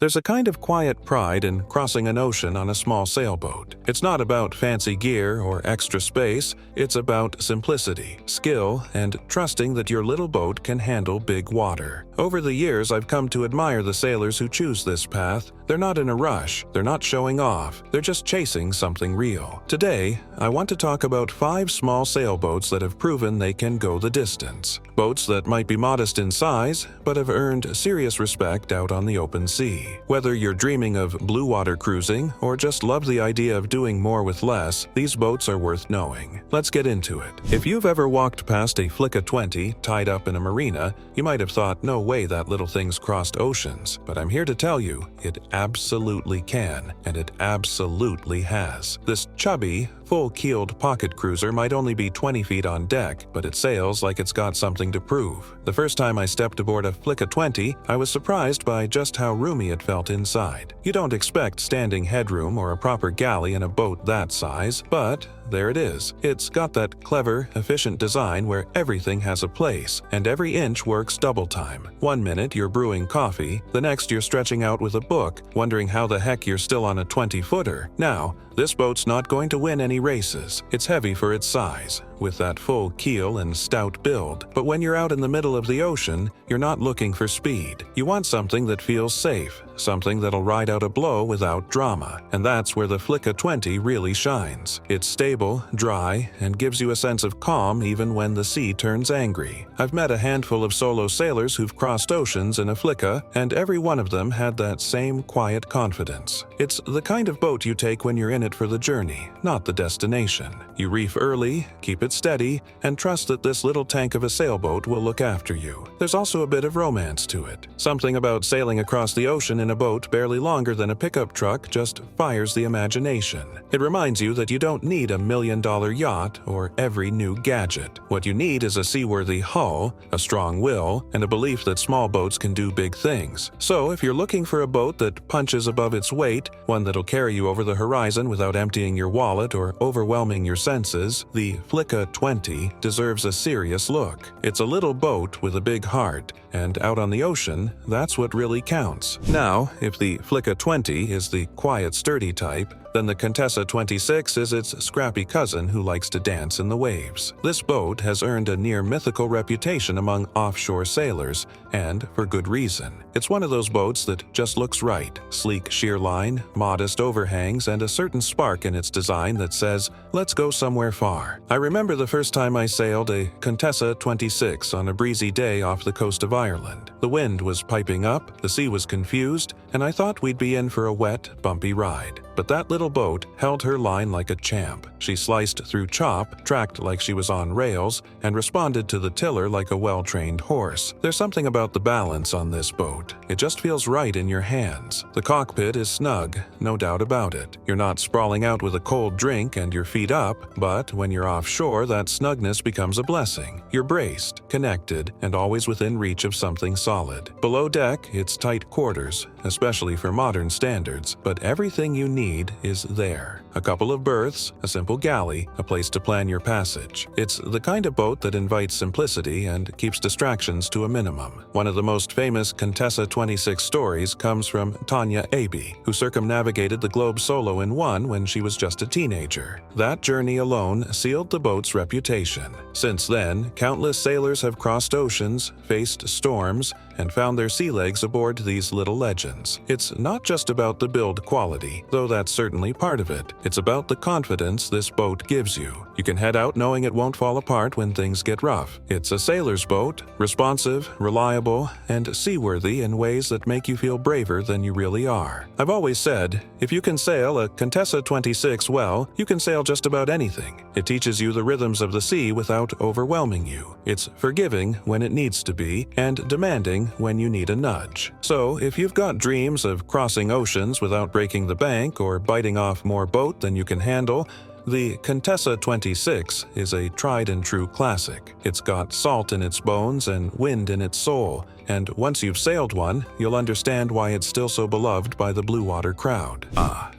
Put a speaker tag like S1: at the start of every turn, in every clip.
S1: There's a kind of quiet pride in crossing an ocean on a small sailboat. It's not about fancy gear or extra space, it's about simplicity, skill, and trusting that your little boat can handle big water. Over the years, I've come to admire the sailors who choose this path. They're not in a rush, they're not showing off, they're just chasing something real. Today, I want to talk about 5 small sailboats that have proven they can go the distance. Boats that might be modest in size, but have earned serious respect out on the open sea. Whether you're dreaming of Bluewater cruising or just love the idea of doing more with less, these boats are worth knowing. Let's get into it. If you've ever walked past a Flicka 20 tied up in a marina, you might have thought, no way that little thing's crossed oceans. But I'm here to tell you, it absolutely can, and it absolutely has. This chubby, full-keeled pocket cruiser might only be 20 feet on deck, but it sails like it's got something to prove. The first time I stepped aboard a Flicka 20, I was surprised by just how roomy it felt inside. You don't expect standing headroom or a proper galley in a boat that size, but there it is. It's got that clever, efficient design where everything has a place, and every inch works double time. One minute you're brewing coffee, the next you're stretching out with a book, wondering how the heck you're still on a 20-footer. Now, this boat's not going to win any races. It's heavy for its size, with that full keel and stout build. But when you're out in the middle of the ocean, you're not looking for speed. You want something that feels safe, something that'll ride out a blow without drama. And that's where the Flicka 20 really shines. It's stable, dry, and gives you a sense of calm even when the sea turns angry. I've met a handful of solo sailors who've crossed oceans in a Flicka, and every one of them had that same quiet confidence. It's the kind of boat you take when you're in it for the journey, not the destination. You reef early, keep it steady, and trust that this little tank of a sailboat will look after you. There's also a bit of romance to it. Something about sailing across the ocean in a boat barely longer than a pickup truck just fires the imagination. It reminds you that you don't need a $1 million yacht or every new gadget. What you need is a seaworthy hull, a strong will, and a belief that small boats can do big things. So if you're looking for a boat that punches above its weight, one that'll carry you over the horizon without emptying your wallet or overwhelming your senses, the Flicka 20 deserves a serious look. It's a little boat with a big heart, and out on the ocean, that's what really counts. Now, if the Flicka 20 is the quiet, sturdy type, then the Contessa 26 is its scrappy cousin who likes to dance in the waves. This boat has earned a near-mythical reputation among offshore sailors, and for good reason. It's one of those boats that just looks right. Sleek sheer line, modest overhangs, and a certain spark in its design that says, let's go somewhere far. I remember the first time I sailed a Contessa 26 on a breezy day off the coast of Ireland. The wind was piping up, the sea was confused, and I thought we'd be in for a wet, bumpy ride. But that little boat held her line like a champ. She sliced through chop, tracked like she was on rails, and responded to the tiller like a well-trained horse. There's something about the balance on this boat. It just feels right in your hands. The cockpit is snug, no doubt about it. You're not sprawling out with a cold drink and your feet up, but when you're offshore, that snugness becomes a blessing. You're braced, connected, and always within reach of something solid. Below deck, it's tight quarters, especially for modern standards, but everything you need is there. A couple of berths, a simple galley, a place to plan your passage. It's the kind of boat that invites simplicity and keeps distractions to a minimum. One of the most famous Contessa 26 stories comes from Tanya Aby, who circumnavigated the globe solo in one when she was just a teenager. That journey alone sealed the boat's reputation. Since then, countless sailors have crossed oceans, faced storms, and found their sea legs aboard these little legends. It's not just about the build quality, though that's certainly part of it. It's about the confidence this boat gives you. You can head out knowing it won't fall apart when things get rough. It's a sailor's boat, responsive, reliable, and seaworthy in ways that make you feel braver than you really are. I've always said, if you can sail a Contessa 26 well, you can sail just about anything. It teaches you the rhythms of the sea without overwhelming you. It's forgiving when it needs to be, and demanding when you need a nudge. So, if you've got dreams of crossing oceans without breaking the bank or biting off more boat than you can handle, the Contessa 26 is a tried-and-true classic. It's got salt in its bones and wind in its soul, and once you've sailed one, you'll understand why it's still so beloved by the Bluewater crowd.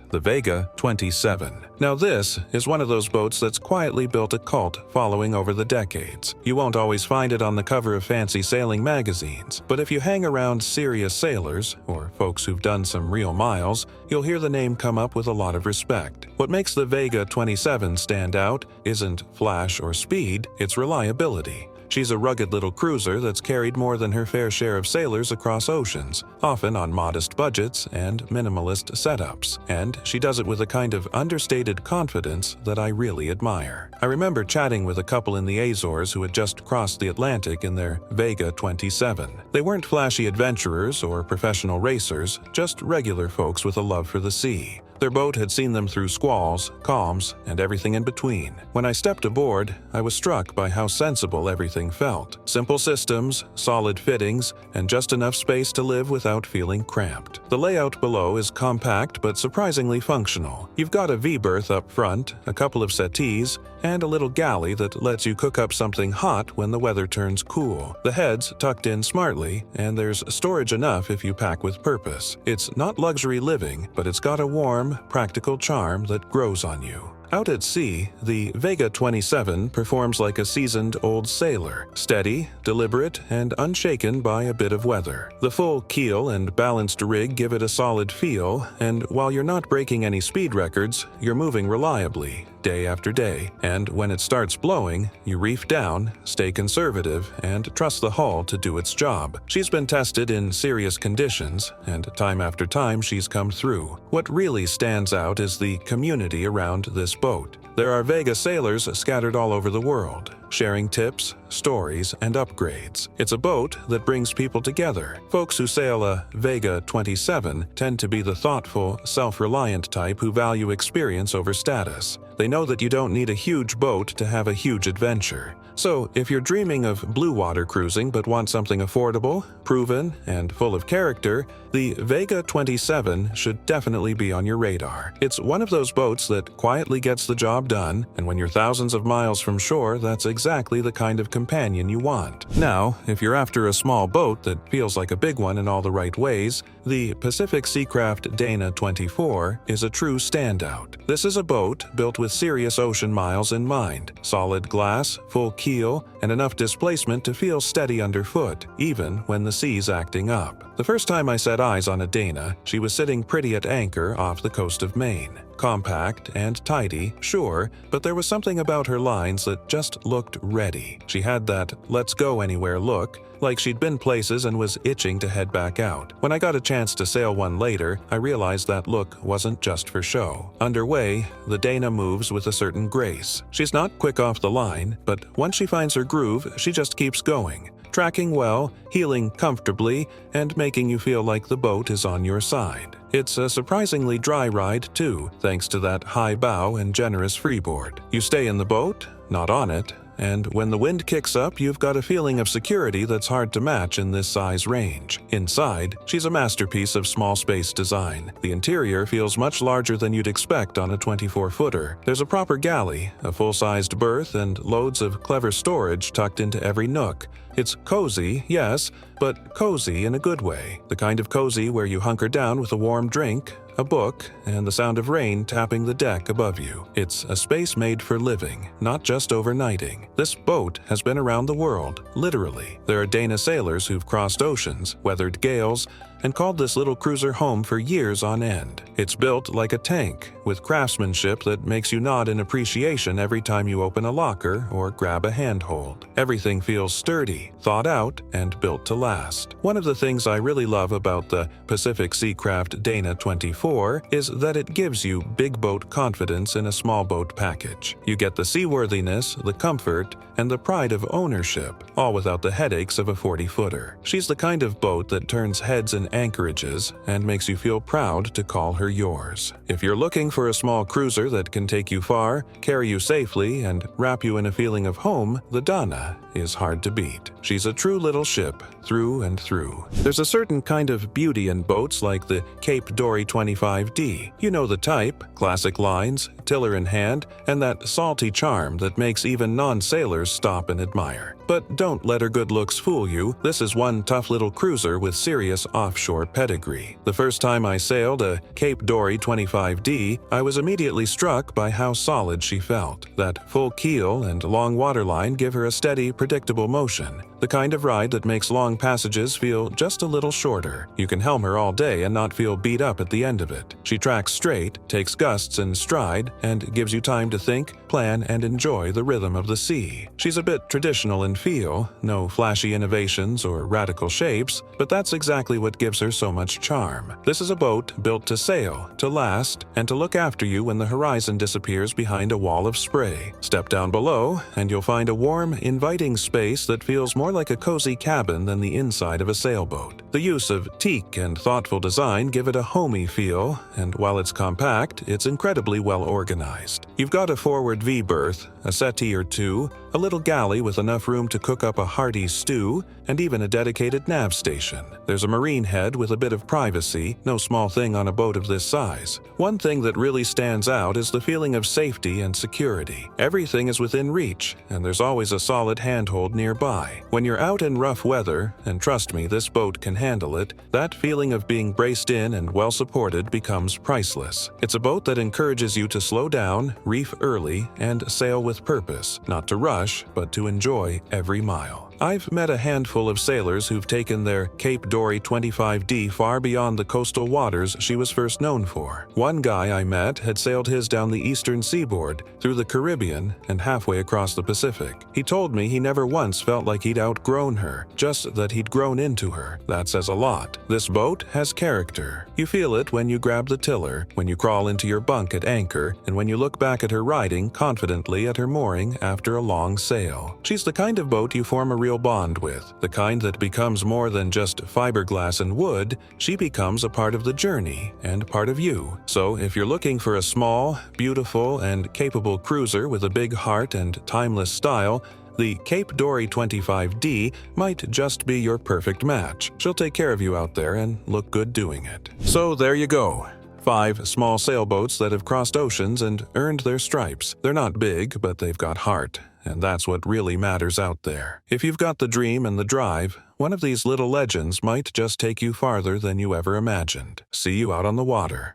S1: the Vega 27. Now this is one of those boats that's quietly built a cult following over the decades. You won't always find it on the cover of fancy sailing magazines, but if you hang around serious sailors, or folks who've done some real miles, you'll hear the name come up with a lot of respect. What makes the Vega 27 stand out isn't flash or speed, it's reliability. She's a rugged little cruiser that's carried more than her fair share of sailors across oceans, often on modest budgets and minimalist setups, and she does it with a kind of understated confidence that I really admire. I remember chatting with a couple in the Azores who had just crossed the Atlantic in their Vega 27. They weren't flashy adventurers or professional racers, just regular folks with a love for the sea. Their boat had seen them through squalls, calms, and everything in between. When I stepped aboard, I was struck by how sensible everything felt. Simple systems, solid fittings, and just enough space to live without feeling cramped. The layout below is compact but surprisingly functional. You've got a V-berth up front, a couple of settees, and a little galley that lets you cook up something hot when the weather turns cool. The head's tucked in smartly, and there's storage enough if you pack with purpose. It's not luxury living, but it's got a warm, practical charm that grows on you. Out at sea, the Vega 27 performs like a seasoned old sailor, steady, deliberate, and unshaken by a bit of weather. The full keel and balanced rig give it a solid feel, and while you're not breaking any speed records, you're moving reliably, day after day, and when it starts blowing, you reef down, stay conservative, and trust the hull to do its job. She's been tested in serious conditions, and time after time she's come through. What really stands out is the community around this boat. There are Vega sailors scattered all over the world, sharing tips, stories, and upgrades. It's a boat that brings people together. Folks who sail a Vega 27 tend to be the thoughtful, self-reliant type who value experience over status. They know that you don't need a huge boat to have a huge adventure. So, if you're dreaming of Bluewater cruising but want something affordable, proven, and full of character, the Vega 27 should definitely be on your radar. It's one of those boats that quietly gets the job done, and when you're thousands of miles from shore, that's exactly the kind of companion you want. Now, if you're after a small boat that feels like a big one in all the right ways, the Pacific Seacraft Dana 24 is a true standout. This is a boat built with serious ocean miles in mind. Solid glass, full keel, and enough displacement to feel steady underfoot, even when the sea's acting up. The first time I set eyes on a Dana, she was sitting pretty at anchor off the coast of Maine. Compact and tidy, sure, but there was something about her lines that just looked ready. She had that let's go anywhere look, like she'd been places and was itching to head back out. When I got a chance to sail one later, I realized that look wasn't just for show. Underway, the Dana moves with a certain grace. She's not quick off the line, but once she finds her groove, she just keeps going. Tracking well, heeling comfortably, and making you feel like the boat is on your side. It's a surprisingly dry ride too, thanks to that high bow and generous freeboard. You stay in the boat, not on it, and when the wind kicks up, you've got a feeling of security that's hard to match in this size range. Inside, she's a masterpiece of small space design. The interior feels much larger than you'd expect on a 24-footer. There's a proper galley, a full-sized berth, and loads of clever storage tucked into every nook. It's cozy, yes, but cozy in a good way. The kind of cozy where you hunker down with a warm drink, a book, and the sound of rain tapping the deck above you. It's a space made for living, not just overnighting. This boat has been around the world, literally. There are Dana sailors who've crossed oceans, weathered gales, and called this little cruiser home for years on end. It's built like a tank, with craftsmanship that makes you nod in appreciation every time you open a locker or grab a handhold. Everything feels sturdy, thought out, and built to last. One of the things I really love about the Pacific Seacraft Dana 24 is that it gives you big boat confidence in a small boat package. You get the seaworthiness, the comfort, and the pride of ownership, all without the headaches of a 40-footer. She's the kind of boat that turns heads in anchorages and makes you feel proud to call her yours. If you're looking for a small cruiser that can take you far, carry you safely, and wrap you in a feeling of home, the Dana is hard to beat. She's a true little ship, through and through. There's a certain kind of beauty in boats like the Cape Dory 25D. You know the type, classic lines, tiller in hand, and that salty charm that makes even non-sailors stop and admire. But don't let her good looks fool you. This is one tough little cruiser with serious offshore offshore pedigree. The first time I sailed a Cape Dory 25D, I was immediately struck by how solid she felt. That full keel and long waterline give her a steady, predictable motion, the kind of ride that makes long passages feel just a little shorter. You can helm her all day and not feel beat up at the end of it. She tracks straight, takes gusts in stride, and gives you time to think, plan, and enjoy the rhythm of the sea. She's a bit traditional in feel, no flashy innovations or radical shapes, but that's exactly what gives her so much charm. This is a boat built to sail, to last, and to look after you when the horizon disappears behind a wall of spray. Step down below, and you'll find a warm, inviting space that feels more like a cozy cabin than the inside of a sailboat. The use of teak and thoughtful design give it a homey feel, and while it's compact, it's incredibly well organized. You've got a forward V-berth, a settee or two, a little galley with enough room to cook up a hearty stew, and even a dedicated nav station. There's a marine head with a bit of privacy, no small thing on a boat of this size. One thing that really stands out is the feeling of safety and security. Everything is within reach, and there's always a solid handhold nearby. When you're out in rough weather, and trust me, this boat can handle it, that feeling of being braced in and well supported becomes priceless. It's a boat that encourages you to slow down, reef early, and sail with purpose, not to rush, but to enjoy every mile. I've met a handful of sailors who've taken their Cape Dory 25D far beyond the coastal waters she was first known for. One guy I met had sailed his down the eastern seaboard, through the Caribbean, and halfway across the Pacific. He told me he never once felt like he'd outgrown her, just that he'd grown into her. That says a lot. This boat has character. You feel it when you grab the tiller, when you crawl into your bunk at anchor, and when you look back at her riding confidently at her mooring after a long sail. She's the kind of boat you form a real bond with, the kind that becomes more than just fiberglass and wood. She becomes a part of the journey and part of you. So if you're looking for a small, beautiful, and capable cruiser with a big heart and timeless style, the Cape Dory 25D might just be your perfect match. She'll take care of you out there and look good doing it. So there you go. 5 small sailboats that have crossed oceans and earned their stripes. They're not big, but they've got heart, and that's what really matters out there. If you've got the dream and the drive, one of these little legends might just take you farther than you ever imagined. See you out on the water.